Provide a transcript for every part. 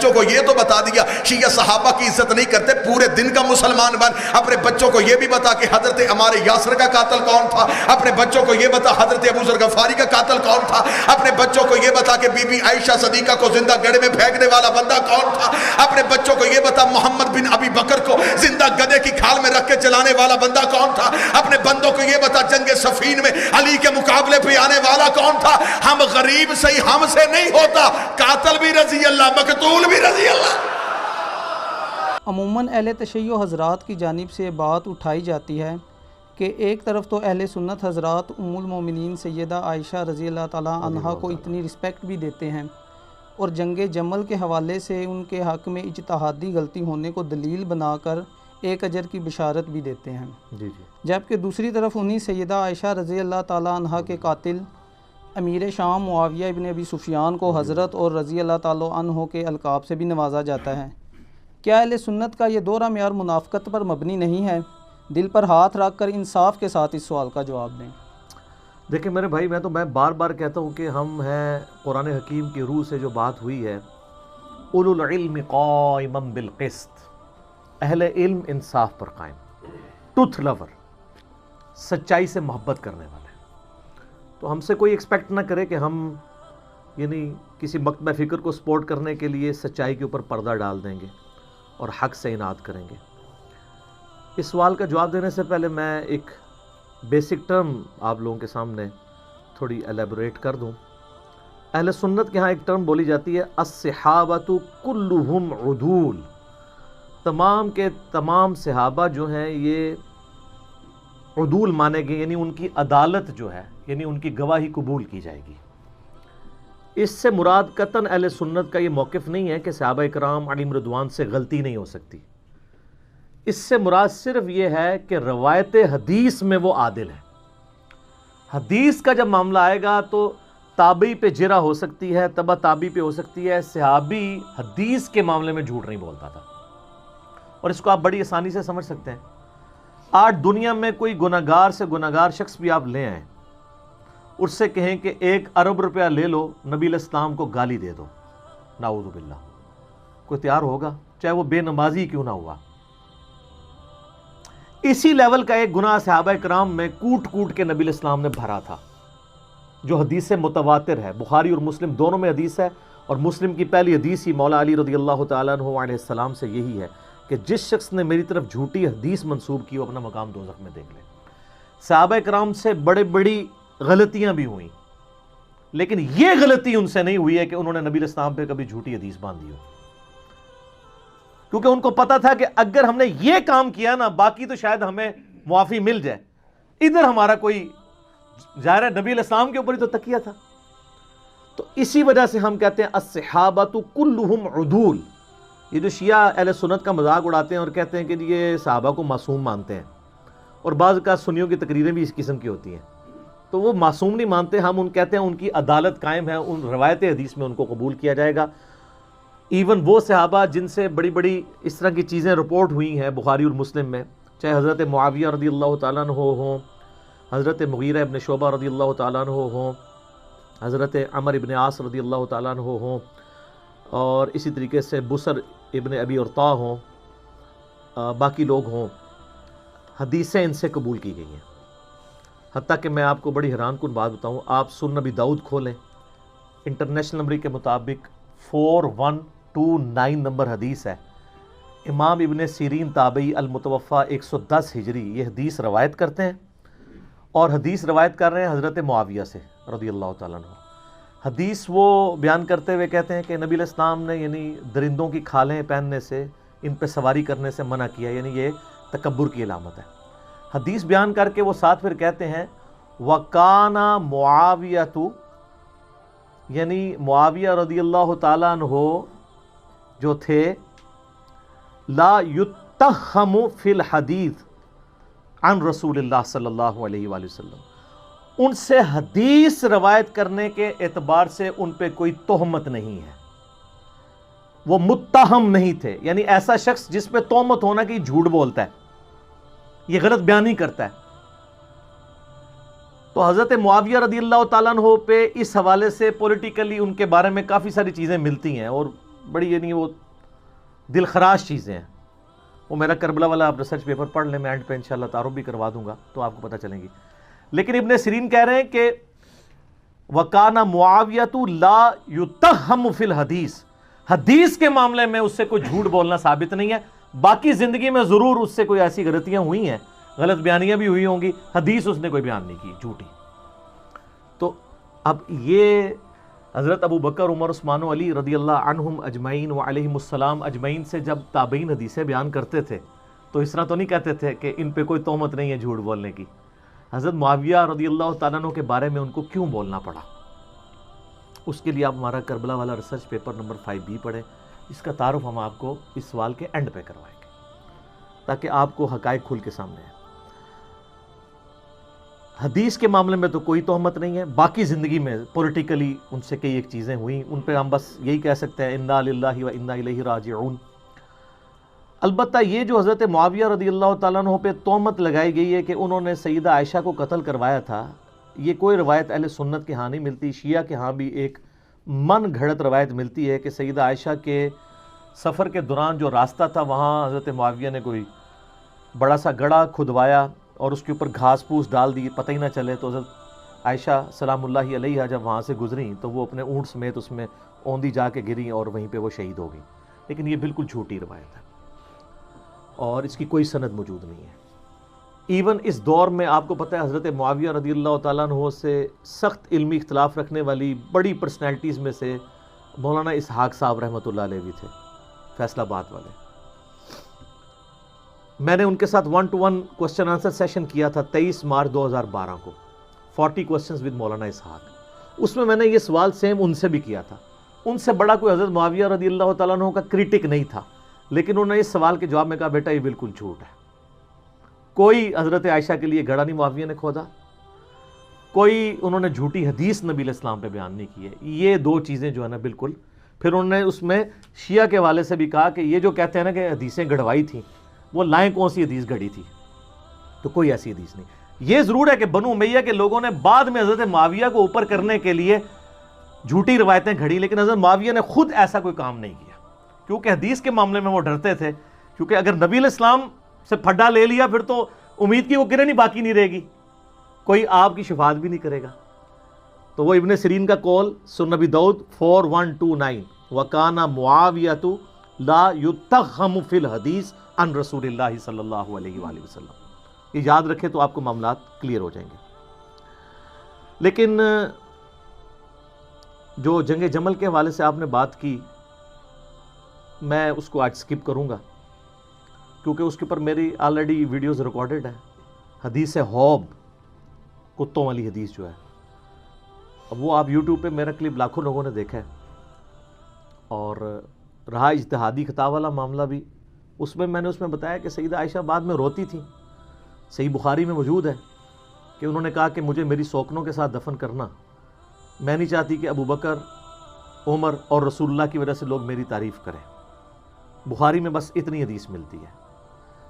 بچوں کو یہ تو بتا دیا شیعہ صحابہ کی عزت نہیں کرتے، پورے دن کا مسلمان بن، اپنے بچوں کو یہ بھی بتا کہ حضرت عمار یاسر کا قاتل کون تھا، اپنے بچوں کو یہ بتا حضرت ابو ذر غفاری کا قاتل کون تھا، اپنے بچوں کو یہ بتا کہ بی بی عائشہ صدیقہ کو زندہ گڑھے میں پھینکنے والا بندہ کون تھا، اپنے بچوں کو یہ بتا محمد بن ابی بکر کو زندہ گدھے کی کھال میں رکھ کے چلانے والا بندہ کون تھا، اپنے بندوں کو یہ بتا جنگ صفین میں علی کے مقابلے پہ آنے والا کون تھا۔ ہم غریب سے ہم سے نہیں ہوتا، قاتل بھی رضی اللہ، مقتول بھی رضی اللہ۔ عموماً اہل تشیع حضرات کی جانب سے بات اٹھائی جاتی ہے کہ ایک طرف تو اہل سنت حضرات ام المومنین سیدہ عائشہ رضی اللہ تعالیٰ عنہا کو اتنی رسپیکٹ بھی دیتے ہیں اور جنگ جمل کے حوالے سے ان کے حق میں اجتہادی غلطی ہونے کو دلیل بنا کر ایک اجر کی بشارت بھی دیتے ہیں، جبکہ دوسری طرف انہی سیدہ عائشہ رضی اللہ تعالیٰ عنہا کے قاتل امیر شام معاویہ ابن ابی سفیان کو حضرت اور رضی اللہ تعالیٰ عنہ کے القاب سے بھی نوازا جاتا ہے۔ کیا اہل سنت کا یہ دورہ معیار منافقت پر مبنی نہیں ہے؟ دل پر ہاتھ رکھ کر انصاف کے ساتھ اس سوال کا جواب دیں۔ دیکھیں میرے بھائی، میں بار بار کہتا ہوں کہ ہم ہیں قرآن حکیم کی روح سے جو بات ہوئی ہے، اولو العلم قائما بالقسط، اہل علم انصاف پر قائم، ٹروتھ لور، سچائی سے محبت کرنے والے۔ تو ہم سے کوئی ایکسپیکٹ نہ کرے کہ ہم یعنی کسی مکتبہ فکر کو سپورٹ کرنے کے لیے سچائی کے اوپر پردہ ڈال دیں گے اور حق سے اناد کریں گے۔ اس سوال کا جواب دینے سے پہلے میں ایک بیسک ٹرم آپ لوگوں کے سامنے تھوڑی ایلیبوریٹ کر دوں۔ اہل سنت کے ہاں ایک ٹرم بولی جاتی ہے، الصحابۃ کلہم عدول، تمام کے تمام صحابہ جو ہیں یہ عدول مانے گئے، یعنی ان کی عدالت جو ہے، یعنی ان کی گواہی قبول کی جائے گی۔ اس سے مراد قطعاً اہل سنت کا یہ موقف نہیں ہے کہ صحابہ اکرام علیہم رضوان سے غلطی نہیں ہو سکتی، اس سے مراد صرف یہ ہے کہ روایت حدیث میں وہ عادل ہے۔ حدیث کا جب معاملہ آئے گا تو تابعی پہ جرح ہو سکتی ہے، تبع تابعی پہ ہو سکتی ہے، صحابی حدیث کے معاملے میں جھوٹ نہیں بولتا تھا، اور اس کو آپ بڑی آسانی سے سمجھ سکتے ہیں۔ آج دنیا میں کوئی گناہگار سے گناہگار شخص بھی آپ لے آئیں، اس سے کہیں کہ 1 ارب روپیہ لے لو، نبی علیہ السلام کو گالی دے دو، نعوذ باللہ، کوئی تیار ہوگا؟ چاہے وہ بے نمازی کیوں نہ ہوا۔ اسی لیول کا ایک گناہ صحابہ کرام میں کوٹ کوٹ کے نبی علیہ السلام نے بھرا تھا، جو حدیث متواتر ہے، بخاری اور مسلم دونوں میں حدیث ہے، اور مسلم کی پہلی حدیث ہی مولا علی رضی اللہ تعالیٰ عنہ علیہ السلام سے یہی ہے کہ جس شخص نے میری طرف جھوٹی حدیث منسوب کی وہ اپنا مقام دوزخ میں دیکھ لے۔ صحابہ کرام سے بڑی غلطیاں بھی ہوئیں، لیکن یہ غلطی ان سے نہیں ہوئی ہے کہ انہوں نے نبی علیہ السلام پہ کبھی جھوٹی حدیث باندھی ہو، کیونکہ ان کو پتا تھا کہ اگر ہم نے یہ کام کیا نا، باقی تو شاید ہمیں معافی مل جائے، ادھر ہمارا کوئی ظاہر ہے نبی علیہ السلام کے اوپر ہی تو تکیہ تھا۔ تو اسی وجہ سے ہم کہتے ہیں الصحابۃ کلہم عدول۔ یہ جو شیعہ اہل سنت کا مذاق اڑاتے ہیں اور کہتے ہیں کہ یہ صحابہ کو معصوم مانتے ہیں، اور بعض کا سنیوں کی تقریریں بھی اس قسم کی ہوتی ہیں، تو وہ معصوم نہیں مانتے، ہم ان کہتے ہیں ان کی عدالت قائم ہے، ان روایت حدیث میں ان کو قبول کیا جائے گا۔ ایون وہ صحابہ جن سے بڑی اس طرح کی چیزیں رپورٹ ہوئی ہیں بخاری اور مسلم میں، چاہے حضرت معاویہ رضی اللہ تعالیٰ عنہ ہوں، حضرت مغیرہ ابن شعبہ رضی اللہ تعالیٰ عنہ ہوں، حضرت عمر ابن عاص رضی اللہ تعالیٰ عنہ ہوں، اور اسی طریقے سے بصر ابن ابی ارطا ہوں، باقی لوگ ہوں، حدیثیں ان سے قبول کی گئی ہیں۔ حتیٰ کہ میں آپ کو بڑی حیران کن بات بتاؤں، آپ سنن نبی داؤد کھولیں، انٹرنیشنل نمبر کے مطابق 4129 نمبر حدیث ہے، امام ابن سیرین تابعی المتوفہ 110 ہجری یہ حدیث روایت کرتے ہیں، اور حدیث روایت کر رہے ہیں حضرت معاویہ سے رضی اللہ تعالیٰ عنہ۔ حدیث وہ بیان کرتے ہوئے کہتے ہیں کہ نبی علیہ السلام نے یعنی درندوں کی کھالیں پہننے سے، ان پہ سواری کرنے سے منع کیا، یعنی یہ تکبر کی علامت ہے۔ حدیث بیان کر کے وہ ساتھ پھر کہتے ہیں وَقَانَ مُعَاوِيَةُ، یعنی معاویہ رضی اللہ تعالیٰ عنہ جو تھے، لا یتہم فی الحدیث عن رسول اللہ صلی اللہ علیہ وآلہ وسلم، ان سے حدیث روایت کرنے کے اعتبار سے ان پہ کوئی تہمت نہیں ہے، وہ متہم نہیں تھے، یعنی ایسا شخص جس پہ تہمت ہونا کہ جھوٹ بولتا ہے، یہ غلط بیانی کرتا ہے۔ تو حضرت معاویہ رضی اللہ تعالیٰ عنہ پہ اس حوالے سے پولیٹیکلی ان کے بارے میں کافی ساری چیزیں ملتی ہیں، اور بڑی یعنی وہ دل خراش چیزیں ہیں. وہ میرا کربلا والا آپ ریسرچ پیپر پڑھ لیں, میں اینڈ پہ انشاءاللہ تعارف بھی کروا دوں گا تو آپ کو پتہ چلیں گی. لیکن ابن سیرین کہہ رہے ہیں کہ وَكَانَ مُعَاوِيَةُ لَا يُتَّهَّمُ فِي الْحَدِيثِ, حدیث کے معاملے میں اس سے کوئی جھوٹ بولنا ثابت نہیں ہے. باقی زندگی میں ضرور اس سے کوئی ایسی غلطیاں ہوئی ہیں, غلط بیانیاں بھی ہوئی ہوں گی, حدیث اس نے کوئی بیان نہیں کی جھوٹی. تو اب یہ حضرت ابو بکر, عمر, عثمان و علی رضی اللہ عنہم اجمعین و علیہم السلام اجمعین سے جب تابعین حدیثیں بیان کرتے تھے تو اس طرح تو نہیں کہتے تھے کہ ان پہ کوئی تہمت نہیں ہے جھوٹ بولنے کی. حضرت معاویہ رضی اللہ تعالیٰ عنہ کے بارے میں ان کو کیوں بولنا پڑا, اس کے لیے آپ ہمارا کربلا والا ریسرچ پیپر نمبر 5B پڑھیں. اس کا تعارف ہم آپ کو اس سوال کے اینڈ پہ کروائیں گے تاکہ آپ کو حقائق کھل کے سامنے آئے. حدیث کے معاملے میں تو کوئی تہمت نہیں ہے, باقی زندگی میں پولیٹیکلی ان سے کئی ایک چیزیں ہوئیں, ان پہ ہم بس یہی کہہ سکتے ہیں انا للہ و انا الیہ راجعون. البتہ یہ جو حضرت معاویہ رضی اللہ تعالیٰ عنہ پہ تہمت لگائی گئی ہے کہ انہوں نے سیدہ عائشہ کو قتل کروایا تھا, یہ کوئی روایت اہل سنت کے ہاں نہیں ملتی. شیعہ کے ہاں بھی ایک من گھڑت روایت ملتی ہے کہ سیدہ عائشہ کے سفر کے دوران جو راستہ تھا وہاں حضرت معاویہ نے کوئی بڑا سا گڑھا کھدوایا اور اس کے اوپر گھاس پھوس ڈال دی, پتہ ہی نہ چلے. تو حضرت عائشہ سلام اللہ علیہا جب وہاں سے گزریں تو وہ اپنے اونٹ سمیت اس میں اوندھی جا کے گریں اور وہیں پہ وہ شہید ہو گئی. لیکن یہ بالکل جھوٹی روایت ہے اور اس کی کوئی سند موجود نہیں ہے. ایون اس دور میں آپ کو پتہ ہے حضرت معاویہ رضی اللہ تعالیٰ عنہ سے سخت علمی اختلاف رکھنے والی بڑی پرسنالٹیز میں سے مولانا اسحاق صاحب رحمۃ اللہ علیہ بھی تھے, فیصل آباد والے. میں نے ان کے ساتھ 1-to-1 کوسچن آنسر سیشن کیا تھا 23 مارچ 2012 کو, 40 کوسچنز ود مولانا اسحاق. اس میں نے یہ سوال سیم ان سے بھی کیا تھا. ان سے بڑا کوئی حضرت معاویہ رضی اللہ تعالیٰ عنہ کا کرٹک نہیں تھا, لیکن انہوں نے اس سوال کے جواب میں کہا بیٹا یہ بالکل جھوٹ ہے. کوئی حضرت عائشہ کے لیے گڑھا نہیں معاویہ نے کھودا, کوئی انہوں نے جھوٹی حدیث نبی علیہ السلام پہ بیان نہیں کی ہے. یہ دو چیزیں جو ہے نا بالکل. پھر انہوں نے اس میں شیعہ کے حوالے سے بھی کہا کہ یہ جو کہتے ہیں نا کہ حدیثیں گڑھوائی تھیں, وہ لائیں کون سی حدیث گھڑی تھی, تو کوئی ایسی حدیث نہیں. یہ ضرور ہے کہ بنو امیہ کے لوگوں نے بعد میں حضرت معاویہ کو اوپر کرنے کے لیے جھوٹی روایتیں گھڑی, لیکن حضرت معاویہ نے خود ایسا کوئی کام نہیں کیا, کیونکہ حدیث کے معاملے میں وہ ڈرتے تھے. کیونکہ اگر نبی علیہ السلام سے پھڈا لے لیا پھر تو امید کی وہ کرن ہی باقی نہیں رہے گی, کوئی آپ کی شفاعت بھی نہیں کرے گا. تو وہ ابن سیرین کا قول سنن ابی داؤد 4129 وَكَانَ مُعَاوِيَةُ لَا يُتَّهَّمُ فِي الْحَدِيثِ عن رسول اللہ صلی اللہ علیہ وآلہ وسلم. یہ یاد رکھیں تو آپ کو معاملات کلیئر ہو جائیں گے. لیکن جو جنگ جمل کے حوالے سے آپ نے بات کی, میں اس کو آج سکپ کروں گا کیونکہ اس کے اوپر میری آلریڈی ویڈیوز ریکارڈڈ ہیں. حدیث حوب, کتوں والی حدیث جو ہے, اب وہ آپ یوٹیوب پہ میرا کلپ لاکھوں لوگوں نے دیکھا ہے. اور رہا اجتہادی خطا والا معاملہ بھی, اس میں نے اس میں بتایا کہ سیدہ عائشہ بعد میں روتی تھی. صحیح بخاری میں موجود ہے کہ انہوں نے کہا کہ مجھے میری سوکنوں کے ساتھ دفن کرنا, میں نہیں چاہتی کہ ابو بکر, عمر اور رسول اللہ کی وجہ سے لوگ میری تعریف کریں. بخاری میں بس اتنی حدیث ملتی ہے.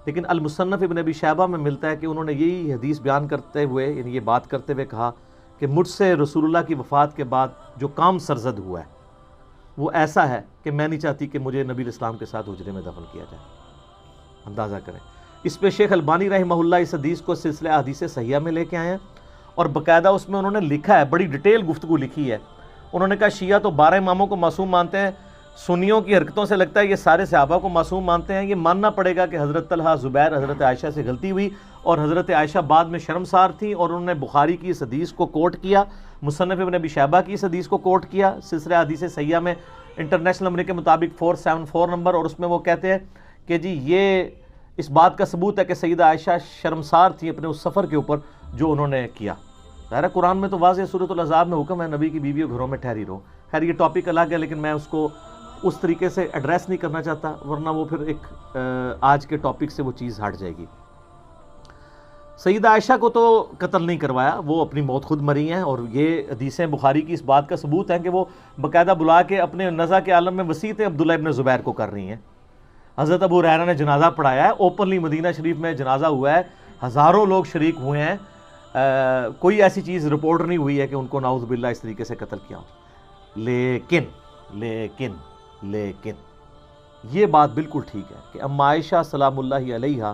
لیکن المصنف ابن ابی شیبہ میں ملتا ہے کہ انہوں نے یہی حدیث بیان کرتے ہوئے, یعنی یہ بات کرتے ہوئے کہا کہ مجھ سے رسول اللہ کی وفات کے بعد جو کام سرزد ہوا ہے وہ ایسا ہے کہ میں نہیں چاہتی کہ مجھے نبی علیہ السلام کے ساتھ حجرے میں دفن کیا جائے. اندازہ کریں. اس پہ شیخ البانی رحمہ اللہ اس حدیث کو سلسلہ احادیث صحیحہ میں لے کے آئے ہیں اور باقاعدہ اس میں انہوں نے لکھا ہے, بڑی ڈیٹیل گفتگو لکھی ہے. انہوں نے کہا شیعہ تو 12 اماموں کو معصوم مانتے ہیں, سنیوں کی حرکتوں سے لگتا ہے یہ سارے صحابہ کو معصوم مانتے ہیں. یہ ماننا پڑے گا کہ حضرت طلحہ, زبیر, حضرت عائشہ سے غلطی ہوئی اور حضرت عائشہ بعد میں شرمسار تھیں اور انہوں نے بخاری کی اس حدیث کو کوٹ کیا, مصنف ابن ابی شیبہ کی اس حدیث کو کوٹ کیا سلسلہ حدیث صحیحہ میں انٹرنیشنل نمبر کے مطابق 474 نمبر, اور اس میں وہ کہتے ہیں کہ جی یہ اس بات کا ثبوت ہے کہ سیدہ عائشہ شرمسار تھی اپنے اس سفر کے اوپر جو انہوں نے کیا. ظاہر قرآن میں تو واضح سورۃ الاحزاب میں حکم ہے نبی کی بیویوں گھروں میں ٹھہری رہو. خیر یہ ٹاپک الگ ہے, لیکن میں اس کو اس طریقے سے ایڈریس نہیں کرنا چاہتا ورنہ وہ پھر ایک آج کے ٹاپک سے وہ چیز ہٹ جائے گی. سیدہ عائشہ کو تو قتل نہیں کروایا, وہ اپنی موت خود مری ہیں, اور یہ حدیثیں بخاری کی اس بات کا ثبوت ہیں کہ وہ باقاعدہ بلا کے اپنے نزع کے عالم میں وسیعت عبداللہ ابن زبیر کو کر رہی ہیں. حضرت ابو ہریرہ نے جنازہ پڑھایا ہے, اوپنلی مدینہ شریف میں جنازہ ہوا ہے, ہزاروں لوگ شریک ہوئے ہیں, کوئی ایسی چیز رپورٹ نہیں ہوئی ہے کہ ان کو نعوذ باللہ اس طریقے سے قتل کیا ہو. لیکن لیکن یہ بات بالکل ٹھیک ہے کہ اما عائشہ سلام اللہ علیہا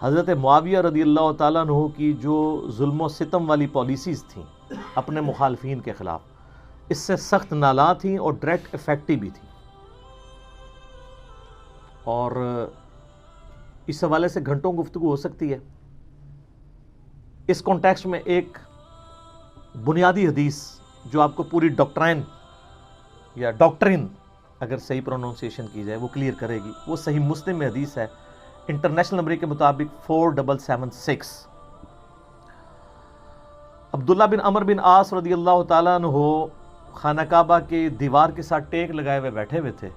حضرت معاویہ رضی اللہ تعالیٰ عنہ کی جو ظلم و ستم والی پالیسیز تھیں اپنے مخالفین کے خلاف، اس سے سخت نالاں تھیں اور ڈائریکٹ افیکٹو بھی تھیں، اور اس حوالے سے گھنٹوں گفتگو ہو سکتی ہے۔ اس کانٹیکسٹ میں ایک بنیادی حدیث جو آپ کو پوری ڈاکٹرائن یا ڈاکٹرین اگر صحیح پروننسیشن کی جائے وہ کلیئر کرے گی، وہ صحیح مسلم میں حدیث ہے، انٹرنیشنل نمبر کے مطابق 4776۔ عبداللہ بن عمر بن عاص رضی اللہ تعالیٰ عنہ خانہ کعبہ کے دیوار کے ساتھ ٹیک لگائے ہوئے بیٹھے ہوئے تھے۔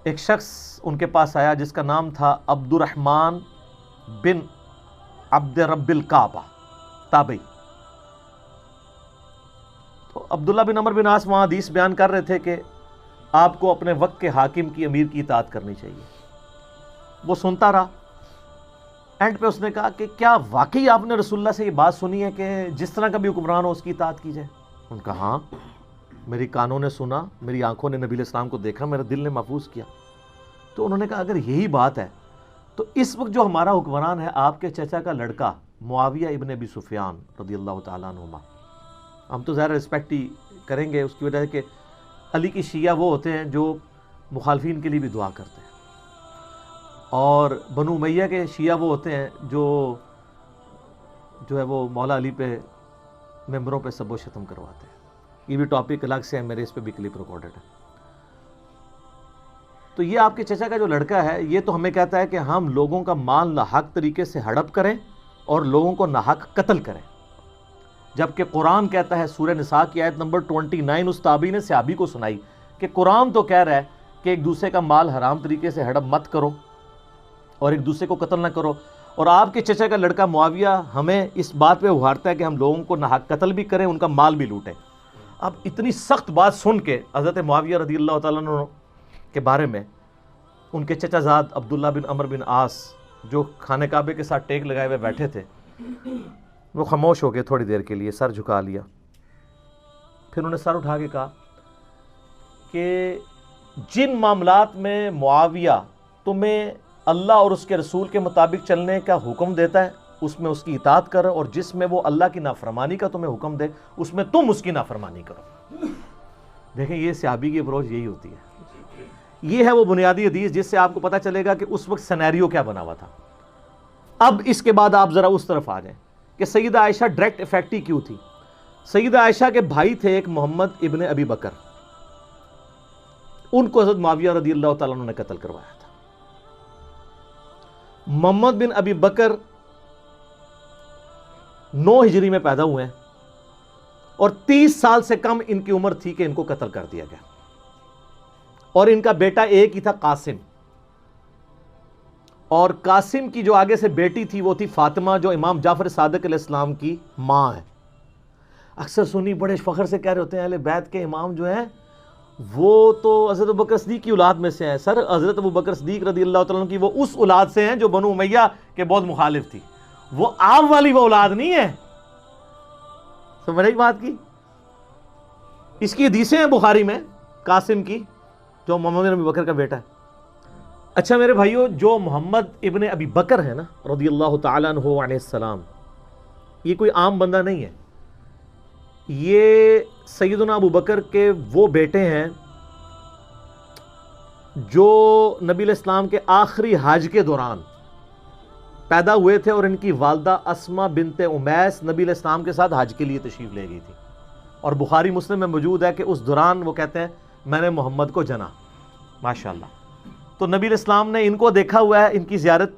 ایک شخص ان کے پاس آیا جس کا نام تھا عبد الرحمن بن عبد رب الکعبہ تابعی۔ تو عبداللہ بن عمر بن عاص وہاں حدیث بیان کر رہے تھے کہ آپ کو اپنے وقت کے حاکم کی، امیر کی اطاعت کرنی چاہیے۔ وہ سنتا رہا، اینڈ پہ اس نے کہا کہ کیا واقعی آپ نے رسول اللہ سے یہ بات سنی ہے کہ جس طرح کا بھی حکمران ہو اس کی اطاعت کی جائے؟ ان کا ہاں، میری کانوں نے سنا، میری آنکھوں نے نبی علیہ السلام کو دیکھا، میرے دل نے محفوظ کیا۔ تو انہوں نے کہا اگر یہی بات ہے تو اس وقت جو ہمارا حکمران ہے آپ کے چچا کا لڑکا معاویہ ابن ابی سفیان رضی اللہ تعالیٰ عنہما، ہم تو ظاہر رسپیکٹ ہی کریں گے اس کی وجہ سے کہ علی کی شیعہ وہ ہوتے ہیں جو مخالفین کے لیے بھی دعا کرتے ہیں، اور بنو امیہ کے شیعہ وہ ہوتے ہیں جو ہے وہ مولا علی پہ ممبروں پہ سب و شتم کرواتے ہیں۔ یہ بھی ٹاپک الگ سے ہے، میرے اس پہ بھی کلپ ریکارڈڈ ہے۔ تو یہ آپ کے چچا کا جو لڑکا ہے یہ تو ہمیں کہتا ہے کہ ہم لوگوں کا مال ناحق طریقے سے ہڑپ کریں اور لوگوں کو ناحق قتل کریں، جبکہ قرآن کہتا ہے سورہ نساء کی آیت نمبر 29 اس تابعی نے صحابی کو سنائی کہ قرآن تو کہہ رہا ہے کہ ایک دوسرے کا مال حرام طریقے سے ہڑپ مت کرو اور ایک دوسرے کو قتل نہ کرو، اور آپ کے چچا کا لڑکا معاویہ ہمیں اس بات پہ ابھارتا ہے کہ ہم لوگوں کو ناحق قتل بھی کریں، ان کا مال بھی لوٹیں۔ اب اتنی سخت بات سن کے حضرت معاویہ رضی اللہ تعالیٰ عنہ کے بارے میں ان کے چچا زاد عبداللہ بن عمر بن عاص جو خانہ کعبے کے ساتھ ٹیک لگائے ہوئے بیٹھے تھے، وہ خاموش ہو گئے تھوڑی دیر کے لیے، سر جھکا لیا، پھر انہوں نے سر اٹھا کے کہا کہ جن معاملات میں معاویہ تمہیں اللہ اور اس کے رسول کے مطابق چلنے کا حکم دیتا ہے اس میں اس کی اطاعت کرو، اور جس میں وہ اللہ کی نافرمانی کا تمہیں حکم دے اس میں تم اس کی نافرمانی کرو۔ دیکھیں یہ صحابی کی اپروچ یہی ہوتی ہے۔ یہ ہے وہ بنیادی حدیث جس سے آپ کو پتہ چلے گا کہ اس وقت سینیریو کیا بنا ہوا تھا۔ اب اس کے بعد آپ ذرا اس طرف آ جائیں کہ سیدہ عائشہ ڈائریکٹ افیکٹی کیوں تھی۔ سیدہ عائشہ کے بھائی تھے ایک محمد ابن ابی بکر، ان کو حضرت معاویہ رضی اللہ تعالیٰ عنہ نے قتل کروایا تھا۔ محمد بن ابی بکر 9 ہجری میں پیدا ہوئے ہیں اور 30 سال سے کم ان کی عمر تھی کہ ان کو قتل کر دیا گیا، اور ان کا بیٹا ایک ہی تھا قاسم، اور قاسم کی جو آگے سے بیٹی تھی وہ تھی فاطمہ جو امام جعفر صادق علیہ السلام کی ماں ہے۔ اکثر سنی بڑے فخر سے کہہ رہے ہوتے ہیں اہل بیت کے امام جو ہیں وہ تو حضرت ابوبکر صدیق کی اولاد میں سے ہیں۔ سر حضرت ابوبکر صدیق رضی اللہ تعالیٰ عنہ کی وہ اس اولاد سے ہیں جو بنو امیہ کے بہت مخالف تھی، وہ آپ والی وہ اولاد نہیں ہے۔ سمجھ بات کی؟ اس کی حدیثیں ہیں بخاری میں قاسم کی جو محمد بن ابی بکر کا بیٹا ہے۔ اچھا میرے بھائیو، جو محمد ابن ابی بکر ہے نا رضی اللہ تعالیٰ عنہ علیہ السلام، یہ کوئی عام بندہ نہیں ہے، یہ سیدنا ابو بکر کے وہ بیٹے ہیں جو نبی علیہ السلام کے آخری حج کے دوران پیدا ہوئے تھے، اور ان کی والدہ اسما بنت امیس نبی علیہ السلام کے ساتھ حج کے لیے تشریف لے گئی تھی، اور بخاری مسلم میں موجود ہے کہ اس دوران وہ کہتے ہیں میں نے محمد کو جنا۔ ماشاءاللہ۔ تو نبی علیہ السلام نے ان کو دیکھا ہوا ہے، ان کی زیارت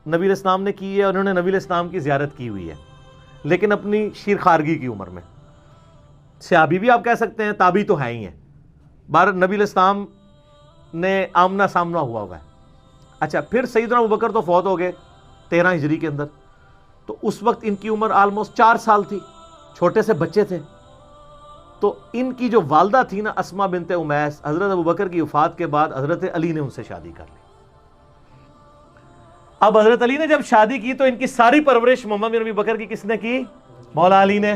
نبی علیہ السلام نے کی ہے، اور انہوں نے نبی علیہ السلام کی زیارت کی ہوئی ہے، لیکن اپنی شیر خارگی کی عمر میں۔ صحابی بھی آپ کہہ سکتے ہیں، تابعی تو ہے ہی ہیں، بار نبی علیہ السلام نے آمنا سامنا ہوا ہے۔ اچھا پھر سیدنا ابوبکر تو فوت ہو گئے 13 ہجری کے اندر، تو اس وقت ان کی عمر آلموسٹ 4 سال تھی، چھوٹے سے بچے تھے۔ تو ان کی جو والدہ تھی نا اسما بنت امیس، حضرت ابوبکر کی وفات کے بعد حضرت علی نے ان سے شادی کر لی۔ اب حضرت علی نے جب شادی کی تو ان کی ساری پرورش محمد بن ابی بکر کی کس نے کی؟ مولا علی نے۔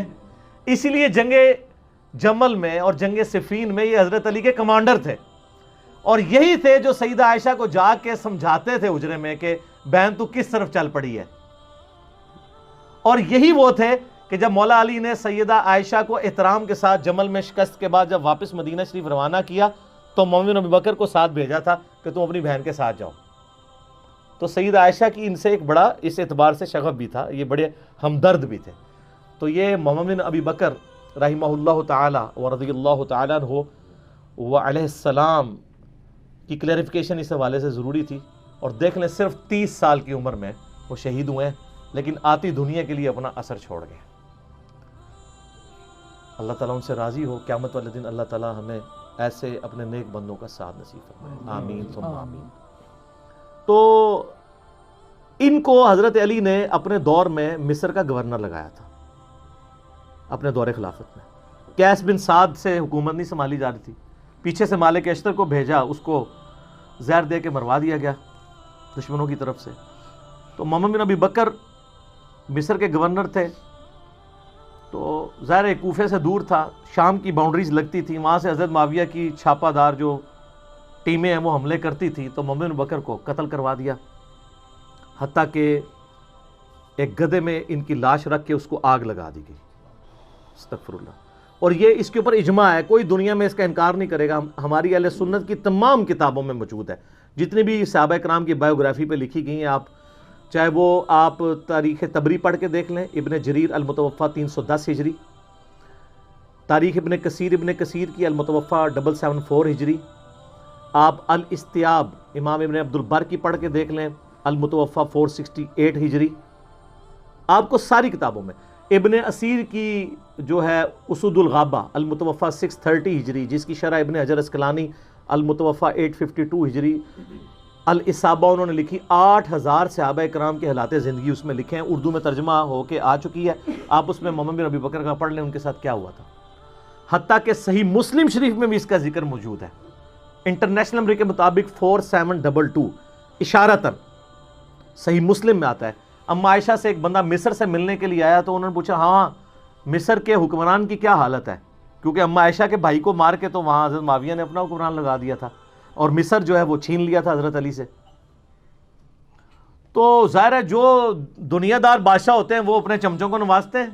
اسی لیے جنگ جمل میں اور جنگ صفین میں یہ حضرت علی کے کمانڈر تھے، اور یہی تھے جو سیدہ عائشہ کو جا کے سمجھاتے تھے حجرے میں کہ بہن تو کس طرف چل پڑی ہے، اور یہی وہ تھے کہ جب مولا علی نے سیدہ عائشہ کو احترام کے ساتھ جمل میں شکست کے بعد جب واپس مدینہ شریف روانہ کیا تو محمد بن ابی بکر کو ساتھ بھیجا تھا کہ تم اپنی بہن کے ساتھ جاؤ. تو سیدہ عائشہ کی ان سے ایک بڑا اس اعتبار سے شغف بھی تھا، یہ بڑے ہمدرد بھی تھے. تو یہ محمد بن ابی بکر رحمہ اللہ تعالی ورضی اللہ تعالیٰ عنہ وعلیہ السلام کی کلیریفیکیشن اس حوالے سے ضروری تھی. اور دیکھ لیں صرف 30 سال کی عمر میں وہ شہید ہوئے ہیں، لیکن آتی دنیا کے لیے اپنا اثر چھوڑ گئے. اللہ تعالیٰ ان سے راضی ہو. قیامت والے دن اللہ تعالیٰ ہمیں ایسے اپنے نیک بندوں کا ساتھ نصیب فرمائے. آمین ثم آمین. تو ان کو حضرت علی نے اپنے دور میں مصر کا گورنر لگایا تھا اپنے دور خلافت میں. قیس بن سعد سے حکومت نہیں سنبھالی جا رہی تھی، پیچھے سے مالک اشتر کو بھیجا، اس کو زہر دے کے مروا دیا گیا دشمنوں کی طرف سے. تو محمد بن ابی بکر مصر کے گورنر تھے، تو ظاہر کوفے سے دور تھا، شام کی باؤنڈریز لگتی تھی، وہاں سے حضرت معاویہ کی چھاپہ دار جو ٹیمیں ہیں وہ حملے کرتی تھی. تو محمد بن بکر کو قتل کروا دیا، حتیٰ کہ ایک گدھے میں ان کی لاش رکھ کے اس کو آگ لگا دی گئی. استغفر اللہ. اور یہ اس کے اوپر اجماع ہے، کوئی دنیا میں اس کا انکار نہیں کرے گا. ہماری اہل سنت کی تمام کتابوں میں موجود ہے، جتنی بھی صحابہ کرام کی بایوگرافی پہ لکھی گئی ہیں، آپ چاہے وہ آپ تاریخ طبری پڑھ کے دیکھ لیں، ابن جریر المتوفیٰ 310 ہجری، تاریخ ابن کثیر کی المتوفیٰ 774 ہجری، آپ الاستیاب امام ابن عبد البر کی پڑھ کے دیکھ لیں، المتوفیٰ 468 ہجری. آپ کو ساری کتابوں میں ابن اسیر کی جو ہے اسود الغابہ المتوفیٰ 630 ہجری، جس کی شرح ابن حجر اسقلانی المتوفیٰ 852 ہجری، الاصابہ انہوں نے لکھی. 8000 صحابہ کرام کے حالات زندگی اس میں لکھے ہیں، اردو میں ترجمہ ہو کے آ چکی ہے. آپ اس میں محمد بن ابی بکر کا پڑھ لیں ان کے ساتھ کیا ہوا تھا. حتیٰ کہ صحیح مسلم شریف میں بھی اس کا ذکر موجود ہے. انٹرنیشنل نمبر کے مطابق 4722 اشارتاً صحیح مسلم میں آتا ہے. اما عائشہ سے ایک بندہ مصر سے ملنے کے لیے آیا تو انہوں نے پوچھا ہاں مصر کے حکمران کی کیا حالت ہے، کیونکہ اما عائشہ کے بھائی کو مار کے تو وہاں حضرت معاویہ نے اپنا حکمران لگا دیا تھا اور مصر جو ہے وہ چھین لیا تھا حضرت علی سے. تو ظاہر ہے جو دنیا دار بادشاہ ہوتے ہیں وہ اپنے چمچوں کو نوازتے ہیں.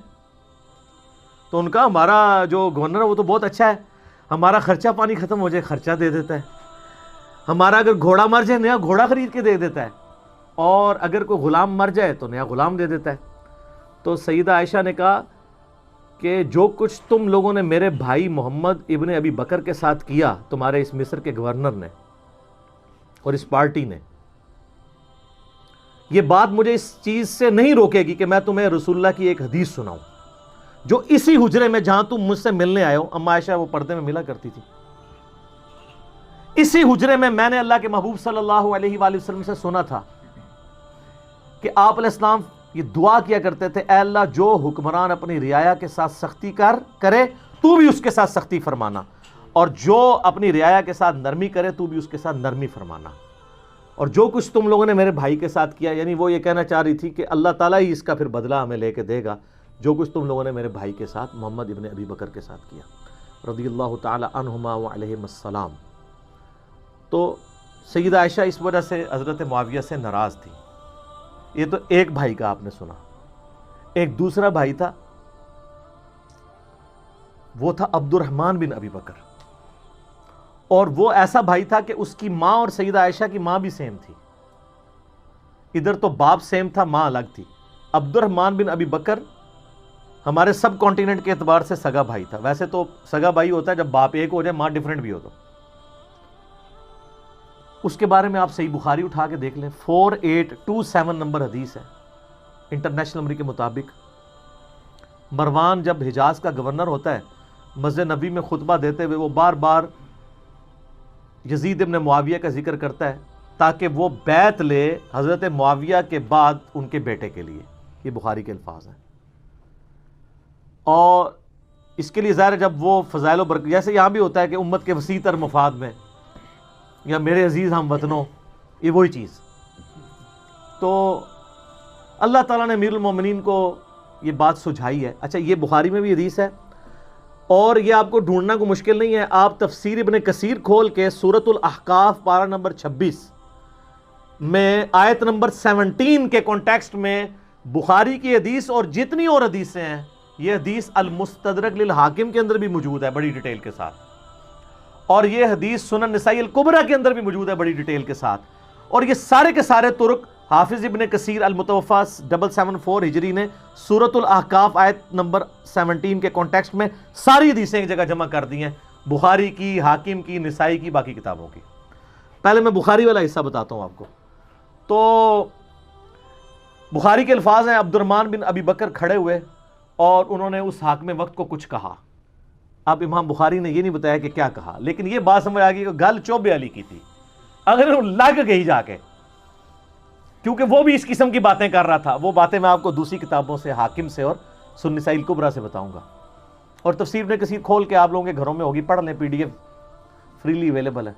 تو ان کا ہمارا جو گورنر ہے وہ تو بہت اچھا ہے، ہمارا خرچہ پانی ختم ہو جائے خرچہ دے دیتا ہے، ہمارا اگر گھوڑا مر جائے نیا گھوڑا خرید کے دے دیتا ہے، اور اگر کوئی غلام مر جائے تو نیا غلام دے دیتا ہے. تو سیدہ عائشہ نے کہا کہ جو کچھ تم لوگوں نے میرے بھائی محمد ابن ابی بکر کے ساتھ کیا، تمہارے اس مصر کے گورنر نے اور اس پارٹی نے، یہ بات مجھے اس چیز سے نہیں روکے گی کہ میں تمہیں رسول اللہ کی ایک حدیث سناؤں جو اسی حجرے میں جہاں تم مجھ سے ملنے آئے ہو. اما عائشہ وہ پردے میں ملا کرتی تھی. اسی حجرے میں میں نے اللہ کے محبوب صلی اللہ علیہ وآلہ وسلم سے سنا تھا کہ آپ علیہ السلام یہ دعا کیا کرتے تھے، اے اللہ جو حکمران اپنی رعایا کے ساتھ سختی کرے تو بھی اس کے ساتھ سختی فرمانا، اور جو اپنی رعایا کے ساتھ نرمی کرے تو بھی اس کے ساتھ نرمی فرمانا. اور جو کچھ تم لوگوں نے میرے بھائی کے ساتھ کیا، یعنی وہ یہ کہنا چاہ رہی تھی کہ اللہ تعالیٰ ہی اس کا پھر بدلہ ہمیں لے کے دے گا جو کچھ تم لوگوں نے میرے بھائی کے ساتھ محمد ابن ابی بکر کے ساتھ کیا رضی اللہ تعالی عنہما وعلیہم السلام. تو سیدہ عائشہ اس وجہ سے حضرت معاویہ سے ناراض تھی. یہ تو ایک بھائی کا آپ نے سنا. ایک دوسرا بھائی تھا، وہ تھا عبد الرحمن بن ابی بکر، اور وہ ایسا بھائی تھا کہ اس کی ماں اور سیدہ عائشہ کی ماں بھی سیم تھی. ادھر تو باپ سیم تھا، ماں الگ تھی. عبد الرحمن بن ابی بکر ہمارے سب کانٹیننٹ کے اعتبار سے سگا بھائی تھا. ویسے تو سگا بھائی ہوتا ہے جب باپ ایک ہو جائے ماں ڈیفرنٹ بھی ہو. تو اس کے بارے میں آپ صحیح بخاری اٹھا کے دیکھ لیں، 4827 نمبر حدیث ہے انٹرنیشنل نمبر کے مطابق. مروان جب حجاز کا گورنر ہوتا ہے، مسجد نبوی میں خطبہ دیتے ہوئے وہ بار بار یزید ابن معاویہ کا ذکر کرتا ہے تاکہ وہ بیعت لے حضرت معاویہ کے بعد ان کے بیٹے کے لیے. یہ بخاری کے الفاظ ہیں. اور اس کے لیے ظاہر جب وہ فضائل و برکت، جیسے یہاں بھی ہوتا ہے کہ امت کے وسیع تر مفاد میں یا میرے عزیز ہم وطنوں، یہ وہی چیز. تو اللہ تعالیٰ نے امیر المومنین کو یہ بات سجھائی ہے. اچھا، یہ بخاری میں بھی حدیث ہے اور یہ آپ کو ڈھونڈنا کو مشکل نہیں ہے، آپ تفسیر ابن کثیر کھول کے سورۃ الاحقاف پارہ نمبر 26 میں آیت نمبر 17 کے کانٹیکسٹ میں بخاری کی حدیث اور جتنی اور حدیثیں ہیں، یہ حدیث المستدرک للحاکم کے اندر بھی موجود ہے بڑی ڈیٹیل کے ساتھ، اور یہ حدیث سنن نسائی الکبریٰ کے اندر بھی موجود ہے بڑی ڈیٹیل کے ساتھ، اور یہ سارے کے سارے طرق حافظ ابن کثیر المتوفیٰ 774 ہجری نے سورۃ الاحقاف آیت نمبر 17 کے کانٹیکسٹ میں ساری حدیثیں ایک جگہ جمع کر دی ہیں، بخاری کی، حاکم کی، نسائی کی، باقی کتابوں کی۔ پہلے میں بخاری والا حصہ بتاتا ہوں آپ کو۔ تو بخاری کے الفاظ ہیں، عبد الرحمن بن ابی بکر کھڑے ہوئے اور انہوں نے اس حاکم وقت کو کچھ کہا۔ اب امام بخاری نے یہ نہیں بتایا کہ کیا کہا، لیکن یہ بات سمجھ آ گئی کہ گل چوبے علی کی تھی، اگر لگ گئی جا کے، کیونکہ وہ بھی اس قسم کی باتیں کر رہا تھا۔ وہ باتیں میں آپ کو دوسری کتابوں سے، حاکم سے اور سنن نسائی الکبریٰ سے بتاؤں گا، اور تفسیر ابن کثیر کھول کے آپ لوگوں کے گھروں میں ہوگی، پڑھ لیں، PDF فریلی اویلیبل ہے۔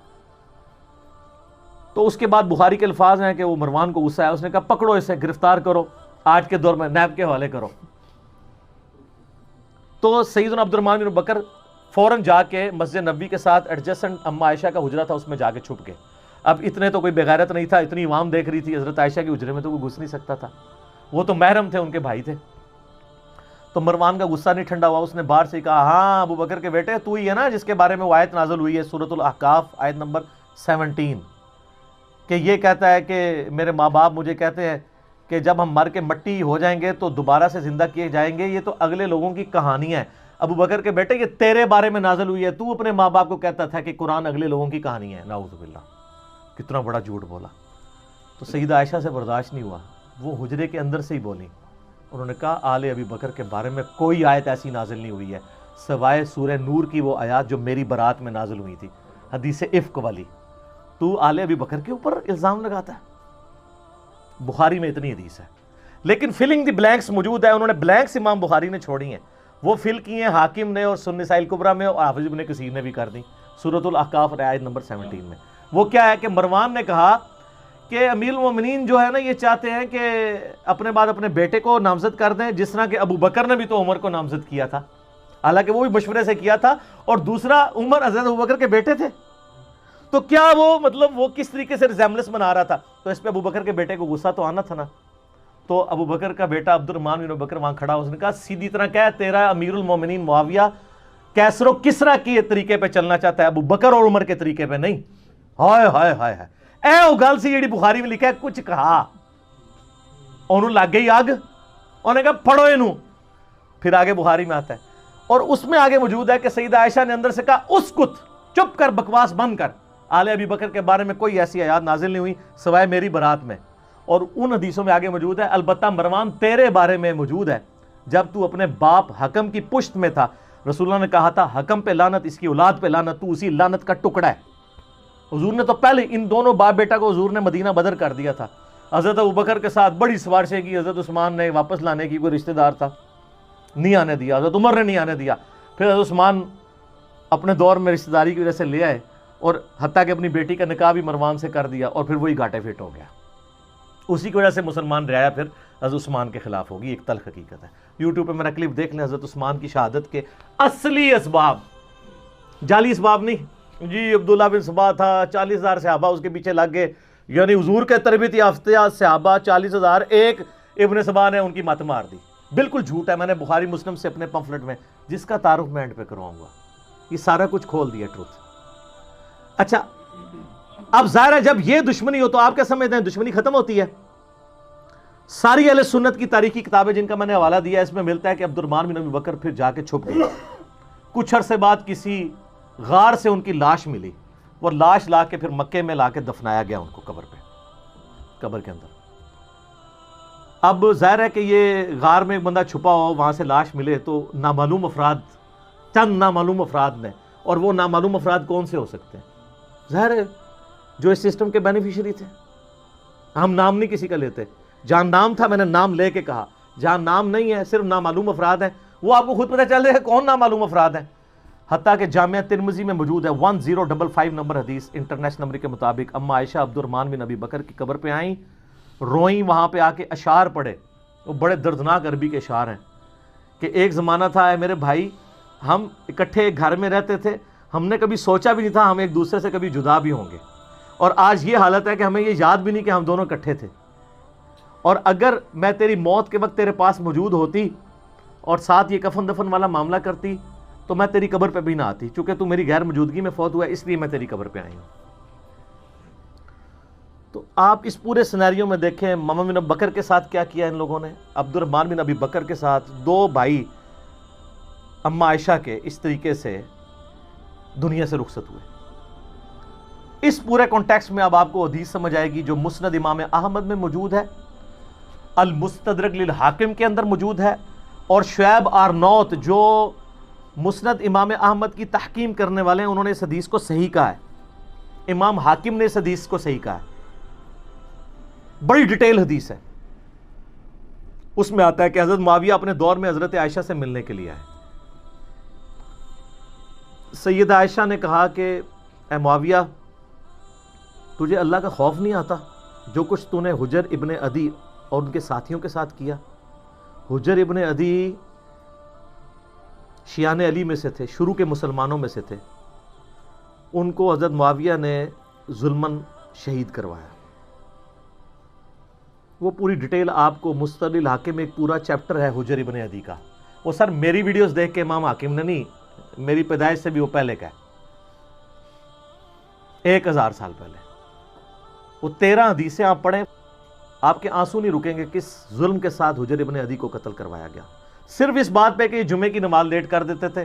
تو اس کے بعد بخاری کے الفاظ ہیں کہ وہ مروان کو غصہ آیا، اس نے کہا پکڑو اسے، گرفتار کرو، آج کے دور میں نیب کے حوالے کرو۔ تو سیدنا عبد الرحمن بن بکر فوراً جا کے مسجد نبوی کے ساتھ ایڈجسٹنٹ اما عائشہ کا حجرہ تھا، اس میں جا کے چھپ گئے۔ اب اتنے تو کوئی بغیرت نہیں تھا، اتنی عوام دیکھ رہی تھی، حضرت عائشہ کے حجرے میں تو کوئی گھس نہیں سکتا تھا، وہ تو محرم تھے، ان کے بھائی تھے۔ تو مروان کا غصہ نہیں ٹھنڈا ہوا، اس نے باہر سے کہا ہاں ابو بکر کے بیٹے، تو ہی ہے نا جس کے بارے میں وہ آیت نازل ہوئی ہے سورۃ الاحقاف آیت نمبر 17، کہ یہ کہتا ہے کہ میرے ماں باپ مجھے کہتے ہیں کہ جب ہم مر کے مٹی ہو جائیں گے تو دوبارہ سے زندہ کیے جائیں گے، یہ تو اگلے لوگوں کی کہانی ہے۔ ابو بکر کے بیٹے یہ تیرے بارے میں نازل ہوئی ہے، تو اپنے ماں باپ کو کہتا تھا کہ قرآن اگلے لوگوں کی کہانی ہے۔ نعوذ باللہ، کتنا بڑا جھوٹ بولا۔ تو سیدہ عائشہ سے برداشت نہیں ہوا، وہ حجرے کے اندر سے ہی بولی، انہوں نے کہا آل ابی بکر کے بارے میں کوئی آیت ایسی نازل نہیں ہوئی ہے سوائے سورہ نور کی وہ آیات جو میری برات میں نازل ہوئی تھی، حدیث افک والی، تو آل ابی بکر کے اوپر الزام لگاتا ہے۔ بخاری میں اتنی حدیث ہے، لیکن فلنگ دی بلینکس موجود ہے، انہوں نے بلینکس امام بخاری نے چھوڑی ہیں، وہ فل کی ہیں حاکم نے اور سنن نسائی الکبریٰ میں، اور حافظ ابن کثیر نے بھی کر دی سورۃ الاحقاف آیت نمبر 17 میں۔ وہ کیا ہے کہ مروان نے کہا کہ امیر المومنین جو ہے نا یہ چاہتے ہیں کہ اپنے بعد اپنے بیٹے کو نامزد کر دیں، جس طرح کہ ابو بکر نے بھی تو عمر کو نامزد کیا تھا، حالانکہ وہ بھی مشورے سے کیا تھا، اور دوسرا عمر حضرت ابو بکر کے بیٹے تھے، تو کیا وہ مطلب وہ کس طریقے سے ریزیمبلنس بنا رہا تھا، تو اس پہ ابو بکر کے بیٹے کو غصہ تو آنا تھا نا۔ تو ابو بکر کا بیٹا عبد الرحمن بن بکر وہاں کھڑا، اس نے کہا سیدھی طرح کہہ تیرا امیر المومنین معاویہ کیسر و کسرا کے طریقے پہ چلنا چاہتا ہے، ابو بکر اور عمر کے طریقے پہ نہیں۔ ہائے ہائے ہائے ہائے، اے وہ گل سی جیڑی بخاری میں لکھا ہے، کچھ کہا انہوں لگ گئی آگ، انہوں نے کہا پڑھو انہوں، پھر آگے بخاری میں آتا ہے، اور اس میں آگے موجود ہے کہ سیدہ عائشہ نے اندر سے کہا اسکت، چپ کر، بکواس بند کر، آل ابی بکر کے بارے میں کوئی ایسی آیات نازل نہیں ہوئی سوائے میری برات میں۔ اور ان حدیثوں میں آگے موجود ہے البتہ مروان تیرے بارے میں موجود ہے، جب تو اپنے باپ حکم کی پشت میں تھا، رسول اللہ نے کہا تھا حکم پہ لعنت، اس کی اولاد پہ لعنت، تو اسی لعنت کا ٹکڑا ہے۔ حضور نے تو پہلے ان دونوں باپ بیٹا کو حضور نے مدینہ بدر کر دیا تھا، حضرت ابوبکر کے ساتھ بڑی سفارشیں کی، حضرت عثمان نے واپس لانے کی، کوئی رشتہ دار تھا نہیں آنے دیا، حضرت عمر نے نہیں آنے دیا، پھر حضرت عثمان اپنے دور میں رشتہ داری کی وجہ سے لے آئے، اور حتیٰ کہ اپنی بیٹی کا نکاح بھی مروان سے کر دیا، اور پھر وہی گھاٹے فٹ ہو گیا۔ اسی کی وجہ سے مسلمان رعایا پھر حضرت عثمان کے خلاف ہوگی، ایک تلخ حقیقت ہے۔ یوٹیوب پہ میرا کلپ دیکھ لیں، حضرت عثمان کی شہادت کے اصلی اسباب، جعلی اسباب نہیں، جی عبداللہ بن سبا تھا، 40,000 صحابہ اس کے پیچھے لگ گئے، یعنی حضور کے تربیت یافتہ صحابہ 40,000، ایک ابن سبا نے ان کی مت مار دی، بالکل جھوٹ ہے۔ میں نے بخاری مسلم سے اپنے پمفلٹ میں، جس کا تعارف میں اینڈ پہ کرواؤں گا، یہ سارا کچھ کھول دیا ٹروتھ۔ اچھا اب ظاہر ہے جب یہ دشمنی ہو تو آپ کیا سمجھتے ہیں دشمنی ختم ہوتی ہے؟ ساری اہل سنت کی تاریخی کتابیں جن کا میں نے حوالہ دیا ہے، اس میں ملتا ہے کہ عبد الرحمن بن ابی بکر پھر جا کے چھپ گئے، کچھ عرصے بعد کسی غار سے ان کی لاش ملی، وہ لاش لا کے پھر مکے میں لا کے دفنایا گیا ان کو قبر پہ، قبر کے اندر۔ اب ظاہر ہے کہ یہ غار میں ایک بندہ چھپا ہو، وہاں سے لاش ملے تو نامعلوم افراد، چند نامعلوم افراد نے، اور وہ نامعلوم افراد کون سے ہو سکتے ہیں؟ ظاہر ہے جو اس سسٹم کے بینیفیشری تھے، ہم نام نہیں کسی کا لیتے، جہاں نام تھا میں نے نام لے کے کہا، جہاں نام نہیں ہے صرف نامعلوم افراد ہیں، وہ آپ کو خود پتہ چل رہا ہے کون نامعلوم افراد ہیں۔ حتیٰ کہ جامعہ ترمذی میں موجود ہے 1055 نمبر حدیث انٹرنیشنل نمبر کے مطابق، اما عائشہ عبد الرحمن بن ابی بکر کی قبر پہ آئیں، روئیں، وہاں پہ آ کے اشعار پڑھے، وہ بڑے دردناک عربی کے اشعار ہیں کہ ایک زمانہ تھا اے میرے بھائی ہم اکٹھے ایک گھر میں رہتے تھے, ہم نے کبھی سوچا بھی نہیں تھا ہم ایک دوسرے سے کبھی جدا بھی ہوں گے, اور آج یہ حالت ہے کہ ہمیں یہ یاد بھی نہیں کہ ہم دونوں اکٹھے تھے. اور اگر میں تیری موت کے وقت تیرے پاس موجود ہوتی اور ساتھ یہ کفن دفن والا معاملہ کرتی تو میں تیری قبر پہ بھی نہ آتی, چونکہ تو میری غیر موجودگی میں فوت ہوا ہے اس لیے میں تیری قبر پہ آئی ہوں. تو آپ اس پورے سینیریو میں دیکھیں محمد بن بکر کے ساتھ کیا کیا ان لوگوں نے, عبد الرحمن بن ابی بکر کے ساتھ, دو بھائی اماں عائشہ کے اس طریقے سے دنیا سے رخصت ہوئے. اس پورے کانٹیکسٹ میں اب آپ کو حدیث سمجھ آئے گی جو مسند امام احمد میں موجود ہے, المستدرک للحاکم کے اندر موجود ہے, اور شعیب آرنوت جو مسند امام احمد کی تحکیم کرنے والے ہیں انہوں نے اس حدیث کو صحیح کہا ہے, امام حاکم نے اس حدیث کو صحیح کہا ہے. بڑی ڈیٹیل حدیث ہے. اس میں آتا ہے کہ حضرت معاویہ اپنے دور میں حضرت عائشہ سے ملنے کے لیے آئے. سیدہ عائشہ نے کہا کہ اے معاویہ تجھے اللہ کا خوف نہیں آتا جو کچھ تو نے حجر ابن عدی اور ان کے ساتھیوں کے ساتھ کیا. حجر ابن عدی شیعان علی میں سے تھے, شروع کے مسلمانوں میں سے تھے. ان کو حضرت معاویہ نے ظلماً شہید کروایا. وہ پوری ڈیٹیل آپ کو مستدرک الحاکم میں ایک پورا چیپٹر ہے حجر ابن عدی کا. وہ سر میری ویڈیوز دیکھ کے امام حاکم نے نہیں, میری پیدائش سے بھی وہ پہلے کا ہے, 1000 سال پہلے. وہ 13 حدیثیں آپ پڑھیں آپ کے آنسو نہیں رکیں گے کس ظلم کے ساتھ حجر ابن عدی کو قتل کروایا گیا. صرف اس بات پہ کہ یہ جمعے کی نماز لیٹ کر دیتے تھے,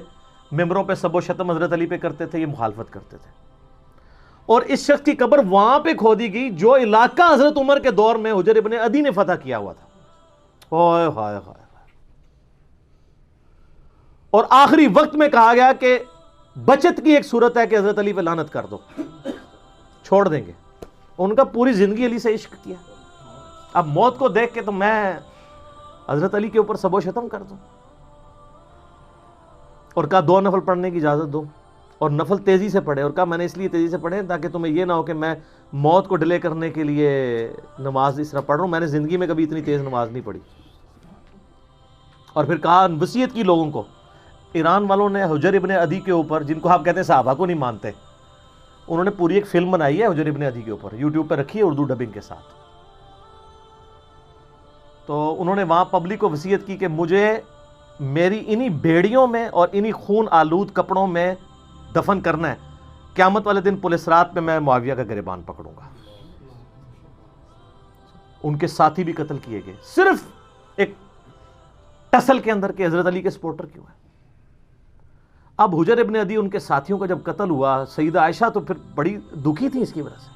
ممبروں پہ سب و شتم حضرت علی پہ کرتے تھے, یہ مخالفت کرتے تھے. اور اس شخص کی قبر وہاں پہ کھودی گئی جو علاقہ حضرت عمر کے دور میں حجر ابن عدی نے فتح کیا ہوا تھا. اوئے ہائے ہائے. اور آخری وقت میں کہا گیا کہ بچت کی ایک صورت ہے کہ حضرت علی پہ لعنت کر دو, چھوڑ دیں گے. ان کا پوری زندگی علی سے عشق کیا. اب موت کو دیکھ کے تو میں حضرت علی کے اوپر سب و شتم کر دوں. اور کہا 2 نفل پڑھنے کی اجازت دو, اور نفل تیزی سے پڑھے. اور کہا میں نے اس لیے تیزی سے پڑھے تاکہ تمہیں یہ نہ ہو کہ میں موت کو ڈیلے کرنے کے لیے نماز اس طرح پڑھ رہا ہوں, میں نے زندگی میں کبھی اتنی تیز نماز نہیں پڑھی. اور پھر کہا وصیت کی لوگوں کو. ایران والوں نے حجر ابن عدی کے اوپر, جن کو آپ کہتے ہیں صحابہ کو نہیں مانتے, انہوں نے پوری ایک فلم بنائی ہے حجر ابن عدی کے اوپر, یوٹیوب پہ رکھی ہے اردو ڈبنگ کے ساتھ. تو انہوں نے وہاں پبلک کو وصیت کی کہ مجھے میری انہی بیڑیوں میں اور انہی خون آلود کپڑوں میں دفن کرنا ہے, قیامت والے دن پولیس رات پہ میں معاویہ کا گریبان پکڑوں گا. ان کے ساتھی بھی قتل کیے گئے صرف ایک ٹسل کے اندر کہ حضرت علی کے سپورٹر کیوں ہے. اب حجر ابن عدی ان کے ساتھیوں کا جب قتل ہوا, سیدہ عائشہ تو پھر بڑی دکھی تھی اس کی وجہ سے.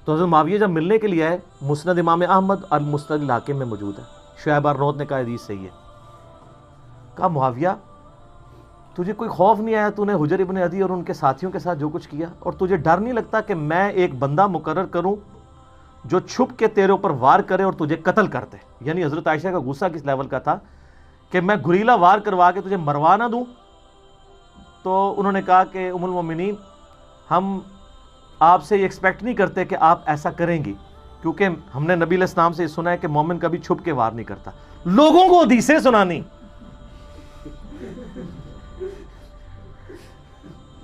تو حضرت معاویہ جب ملنے کے لیے آئے, مسند امام احمد المستدرک الحاکم میں موجود ہے, شعیب آرنوت نے کہا حدیث صحیح ہے. کہا معاویہ تجھے کوئی خوف نہیں آیا, تو نے حجر ابن عدی اور ان کے ساتھیوں کے ساتھ جو کچھ کیا, اور تجھے ڈر نہیں لگتا کہ میں ایک بندہ مقرر کروں جو چھپ کے تیرے اوپر وار کرے اور تجھے قتل کرتے. یعنی حضرت عائشہ کا غصہ کس لیول کا تھا کہ میں گریلا وار کروا کے تجھے مروا نہ دوں. تو انہوں نے کہا کہ ام المومنین ہم آپ سے یہ ایکسپیکٹ نہیں کرتے کہ آپ ایسا کریں گی, کیونکہ ہم نے نبی علیہ السلام سے یہ سنا ہے کہ مومن کبھی چھپ کے وار نہیں کرتا. لوگوں کو حدیثیں سنانی,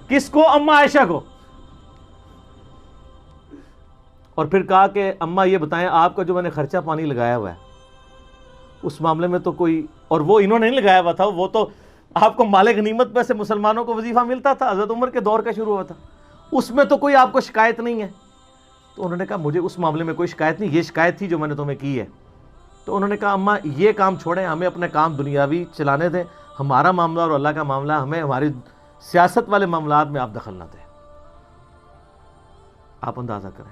کس کو؟ اماں عائشہ کو. اور پھر کہا کہ اماں یہ بتائیں آپ کا جو میں نے خرچہ پانی لگایا ہوا ہے اس معاملے میں تو کوئی, اور وہ انہوں نے نہیں لگایا ہوا تھا, وہ تو آپ کو مال غنیمت میں سے مسلمانوں کو وظیفہ ملتا تھا, حضرت عمر کے دور کا شروع ہوا تھا, اس میں تو کوئی آپ کو شکایت نہیں ہے. تو انہوں نے کہا مجھے اس معاملے میں کوئی شکایت نہیں, یہ شکایت تھی جو میں نے تمہیں کی ہے. تو انہوں نے کہا اماں یہ کام چھوڑیں, ہمیں اپنے کام دنیاوی چلانے دیں, ہمارا معاملہ اور اللہ کا معاملہ, ہمیں ہماری سیاست والے معاملات میں آپ دخل نہ دیں. آپ اندازہ کریں.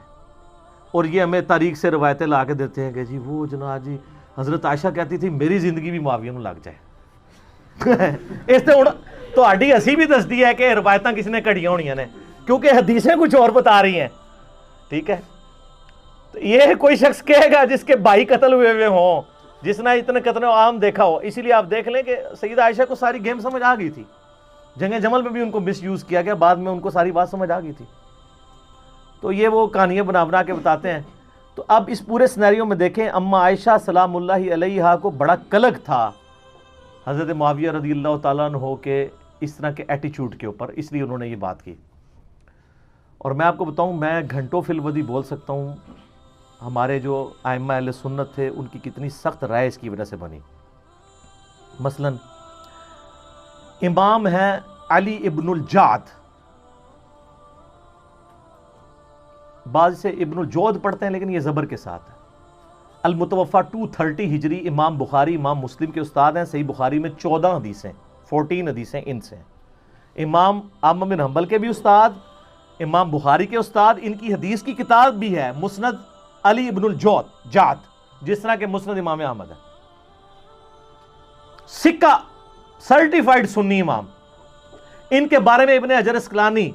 اور یہ ہمیں تاریخ سے روایتیں لا کے دیتے ہیں کہ جی وہ جناب جی حضرت عائشہ کہتی تھی میری زندگی بھی معاویہ میں لگ جائے. اس نے تو ہڈی ہسی بھی دستی ہے کہ روایتاں کس نے کڑیاں ہونیاں نے, کیونکہ حدیثیں کچھ اور بتا رہی ہیں. ٹھیک ہے, تو یہ کوئی شخص کہے گا جس کے بھائی قتل ہوئے ہوئے ہوں, جس نے اتنے قتل عام دیکھا ہو. اسی لیے آپ دیکھ لیں کہ سیدہ عائشہ کو ساری گیم سمجھ آ گئی تھی. جنگ جمل میں بھی ان کو مس یوز کیا گیا, بعد میں ان کو ساری بات سمجھ آ گئی تھی. تو یہ وہ کہانیاں بنا بنا کے بتاتے ہیں. تو اب اس پورے سینیریو میں دیکھیں, اماں عائشہ سلام اللہ علیہا کو بڑا کلک تھا حضرت معاویہ رضی اللہ تعالیٰ عنہ کے اس طرح کے ایٹیچیوڈ کے اوپر، اس لیے انہوں نے یہ بات کی. اور میں آپ کو بتاؤں، میں گھنٹوں فی الودی بول سکتا ہوں ہمارے جو ائمہ اہل سنت تھے ان کی کتنی سخت رائے اس کی وجہ سے بنی. مثلا امام ہے علی ابن الجعد، بعض سے ابن الجود پڑھتے ہیں لیکن یہ زبر کے ساتھ ہے. المتوفہ 230 ہجری، امام بخاری امام مسلم کے استاد ہیں. صحیح بخاری میں 14 حدیثیں، 14 حدیثیں ان سے ہیں. امام احمد بن حنبل کے بھی استاد، امام بخاری کے استاد. ان کی حدیث کی کتاب بھی ہے مسند علی ابن الجعد، جس طرح کہ مسند امام احمد ہے. سکہ سرٹیفائیڈ سنی امام. ان کے بارے میں ابن حجر اسقلانی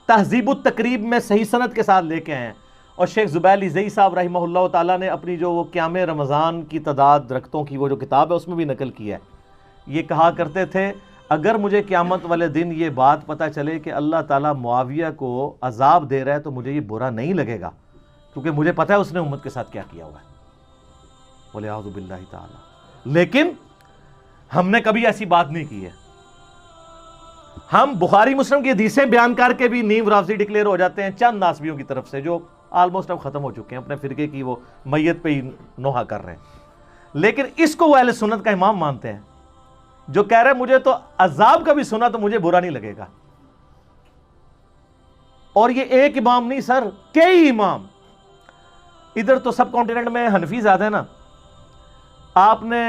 تہذیب التقریب میں صحیح سند کے ساتھ لے کے آئے ہیں. اور شیخ زبیل زئی صاحب رحمہ اللہ تعالیٰ نے اپنی جو وہ قیام رمضان کی تعداد رکھتوں کی وہ جو کتاب ہے اس میں بھی نقل کیا ہے. یہ کہا کرتے تھے اگر مجھے قیامت والے دن یہ بات پتہ چلے کہ اللہ تعالیٰ معاویہ کو عذاب دے رہا ہے تو مجھے یہ برا نہیں لگے گا، کیونکہ مجھے پتہ ہے اس نے امت کے ساتھ کیا کیا ہوا ہے. وَلِعَوْذُ بِاللَّهِ تعالیٰ. لیکن ہم نے کبھی ایسی بات نہیں کی ہے. ہم بخاری مسلم کی حدیثیں بیان کر کے بھی نیم رافضی ڈکلیئر ہو جاتے ہیں چند ناسبیوں کی طرف سے جو آلموسٹ اب ختم ہو چکے ہیں، اپنے فرقے کی وہ میت پہ ہی نوحہ کر رہے ہیں. لیکن اس کو وہ اہل سنت کا امام مانتے ہیں جو کہہ رہے ہیں مجھے تو عذاب کا بھی سنا تو مجھے برا نہیں لگے گا. اور یہ ایک امام نہیں سر، کئی امام. ادھر تو سب کانٹیننٹ میں حنفی زیادہ ہے نا. آپ نے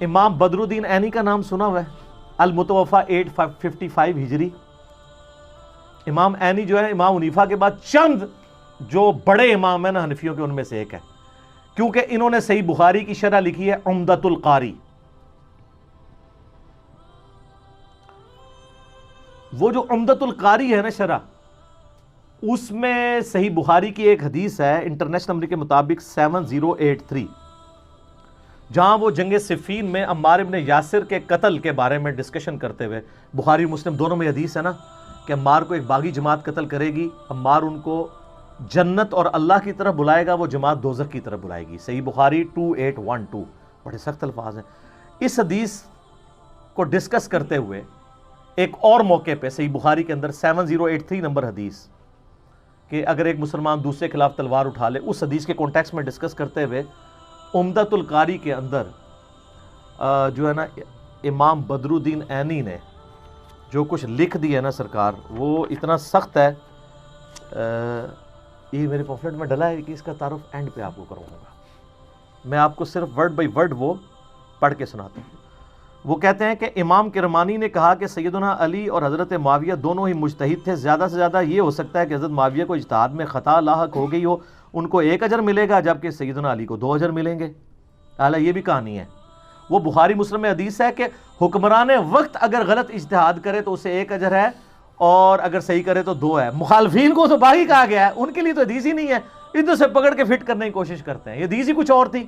امام بدر الدین عینی کا نام سنا ہوا ہے، المتوفہ 855 ہجری. امام عینی جو ہے امام حنیفہ کے بعد چند جو بڑے امام ہیں نا حنفیوں کے ان میں سے ایک ہے، کیونکہ انہوں نے صحیح بخاری کی شرح لکھی ہے عمدۃ القاری. وہ جو عمدۃ القاری ہے نا شرح، اس میں صحیح بخاری کی ایک حدیث ہے انٹرنیشنل نمبر کے مطابق 7083، جہاں وہ جنگ صفین میں عمار ابن یاسر کے قتل کے بارے میں ڈسکشن کرتے ہوئے، بخاری مسلم دونوں میں حدیث ہے نا کہ عمار کو ایک باغی جماعت قتل کرے گی، عمار ان کو جنت اور اللہ کی طرف بلائے گا، وہ جماعت دوزخ کی طرف بلائے گی. صحیح بخاری 2812. بڑے سخت الفاظ ہیں. اس حدیث کو ڈسکس کرتے ہوئے ایک اور موقع پہ صحیح بخاری کے اندر 7083 نمبر حدیث کہ اگر ایک مسلمان دوسرے کے خلاف تلوار اٹھا لے، اس حدیث کے کانٹیکسٹ میں ڈسکس کرتے ہوئے عمدۃ القاری کے اندر جو ہے نا امام بدر الدین عینی نے جو کچھ لکھ دیا ہے نا سرکار، وہ اتنا سخت ہے. یہ میرے پمفلٹ میں ڈلا ہے کہ اس کا تعارف اینڈ پہ آپ کو کروں گا. میں آپ کو صرف ورڈ بائی ورڈ وہ پڑھ کے سناتا ہوں. وہ کہتے ہیں کہ امام کرمانی نے کہا کہ سیدنا علی اور حضرت معاویہ دونوں ہی مجتہد تھے. زیادہ سے زیادہ یہ ہو سکتا ہے کہ حضرت معاویہ کو اجتہاد میں خطا لاحق ہو گئی ہو، ان کو 1 اجر ملے گا جبکہ سیدنا علی کو 2 اجر ملیں گے. اعلیٰ یہ بھی کہانی ہے. وہ بخاری مسلم میں حدیث ہے کہ حکمران وقت اگر غلط اجتہاد کرے تو اسے 1 اجر ہے اور اگر صحیح کرے تو 2 ہے. مخالفین کو تو باغی کہا گیا ہے، ان کے لیے تو حدیث ہی نہیں ہے، ادھر سے پکڑ کے فٹ کرنے کی کوشش کرتے ہیں. یہ حدیث ہی کچھ اور تھی.